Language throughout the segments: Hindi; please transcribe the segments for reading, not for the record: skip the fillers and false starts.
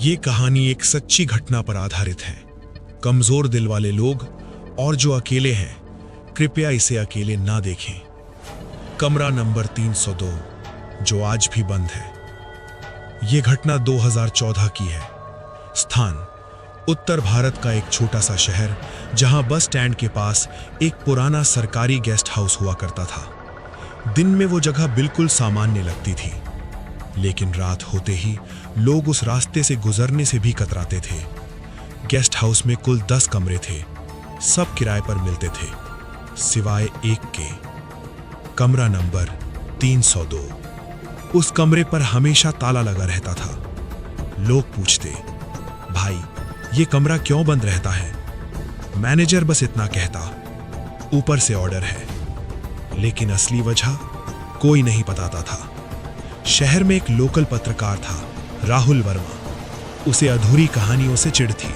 ये कहानी एक सच्ची घटना पर आधारित है। कमजोर दिल वाले लोग और जो अकेले हैं, कृपया इसे अकेले ना देखें। कमरा नंबर 302, जो आज भी बंद है। यह घटना 2014 की है। स्थान उत्तर भारत का एक छोटा सा शहर, जहां बस स्टैंड के पास एक पुराना सरकारी गेस्ट हाउस हुआ करता था। दिन में वो जगह बिल्कुल सामान्य लगती थी, लेकिन रात होते ही लोग उस रास्ते से गुजरने से भी कतराते थे। गेस्ट हाउस में कुल 10 कमरे थे। सब किराए पर मिलते थे, सिवाय एक के, कमरा नंबर 302। उस कमरे पर हमेशा ताला लगा रहता था। लोग पूछते, भाई ये कमरा क्यों बंद रहता है? मैनेजर बस इतना कहता, ऊपर से ऑर्डर है। लेकिन असली वजह कोई नहीं बताता था। शहर में एक लोकल पत्रकार था, राहुल वर्मा। उसे अधूरी कहानियों से चिढ़ थी।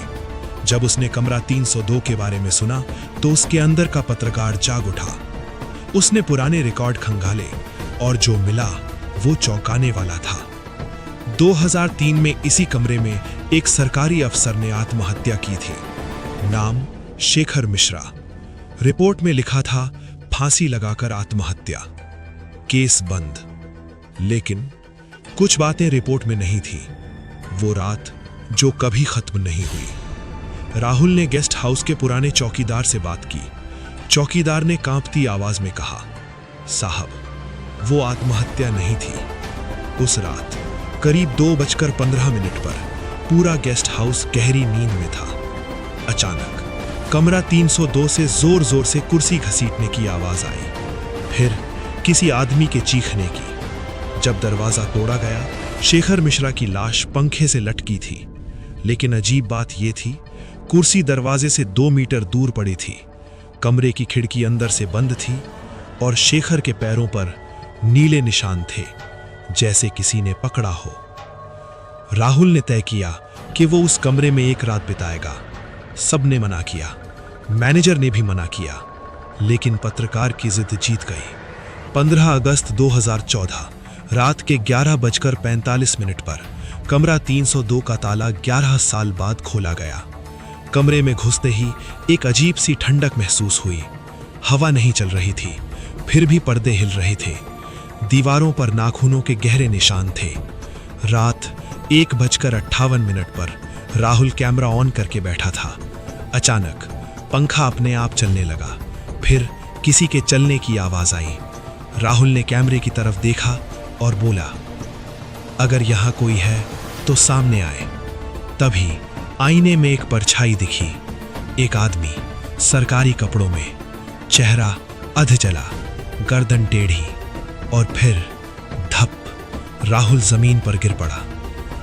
जब उसने कमरा 302 के बारे में सुना तो उसके अंदर का पत्रकार जाग उठा। उसने पुराने रिकॉर्ड खंगाले और जो मिला वो चौंकाने वाला था। 2003 में इसी कमरे में एक सरकारी अफसर ने आत्महत्या की थी। नाम शेखर मिश्रा। रिपोर्ट में लिखा था फांसी लगाकर आत्महत्या। केस बंद। लेकिन कुछ बातें रिपोर्ट में नहीं थी। वो रात जो कभी खत्म नहीं हुई। राहुल ने गेस्ट हाउस के पुराने चौकीदार से बात की। चौकीदार ने कांपती आवाज में कहा, साहब, वो आत्महत्या नहीं थी। उस रात करीब 2:15 पर पूरा गेस्ट हाउस गहरी नींद में था। अचानक कमरा 302 से जोर जोर से कुर्सी घसीटने की आवाज आई, फिर किसी आदमी के चीखने की। जब दरवाजा तोड़ा गया, शेखर मिश्रा की लाश पंखे से लटकी थी। लेकिन अजीब बात यह थी, कुर्सी दरवाजे से 2 मीटर दूर पड़ी थी। कमरे की खिड़की अंदर से बंद थी और शेखर के पैरों पर नीले निशान थे, जैसे किसी ने पकड़ा हो। राहुल ने तय किया कि वो उस कमरे में एक रात बिताएगा। सबने मना किया, मैनेजर ने भी मना किया, लेकिन पत्रकार की जिद जीत गई। 15 अगस्त 2014 रात के 11:45 पर कमरा 302 का ताला 11 साल बाद खोला गया। कमरे में घुसते ही एक अजीब सी ठंडक महसूस हुई। हवा नहीं चल रही थी, फिर भी पर्दे हिल रहे थे। दीवारों पर नाखूनों के गहरे निशान थे। रात 1:58 पर राहुल कैमरा ऑन करके बैठा था। अचानक पंखा अपने आप चलने लगा, फिर किसी के चलने की आवाज आई। राहुल ने कैमरे की तरफ देखा और बोला, अगर यहां कोई है तो सामने आए। तभी आईने में एक परछाई दिखी। एक आदमी सरकारी कपड़ों में, चेहरा अध जला, गर्दन टेढ़ी, और फिर धप, राहुल जमीन पर गिर पड़ा।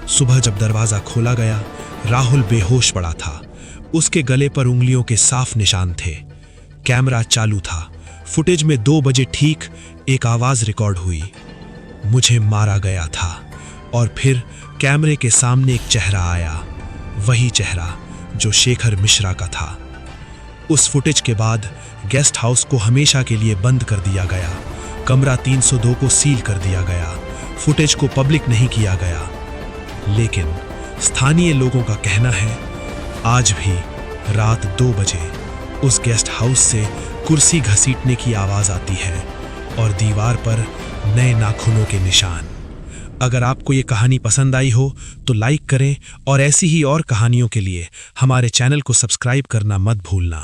सुबह जब दरवाजा खोला गया, राहुल बेहोश पड़ा था। उसके गले पर उंगलियों के साफ निशान थे। कैमरा चालू था। फुटेज में 2 बजे ठीक एक आवाज रिकॉर्ड हुई, मुझे मारा गया था। और फिर कैमरे के सामने एक चेहरा आया, वही चेहरा जो शेखर मिश्रा का था। उस फुटेज के बाद गेस्ट हाउस को हमेशा के लिए बंद कर दिया गया। कमरा 302 को सील कर दिया गया। फुटेज को पब्लिक नहीं किया गया। लेकिन स्थानीय लोगों का कहना है, आज भी रात 2 बजे उस गेस्ट हाउस से कुर्सी घसीटने की आवाज आती है और दीवार पर नए नाखूनों के निशान। अगर आपको ये कहानी पसंद आई हो तो लाइक करें और ऐसी ही और कहानियों के लिए हमारे चैनल को सब्सक्राइब करना मत भूलना।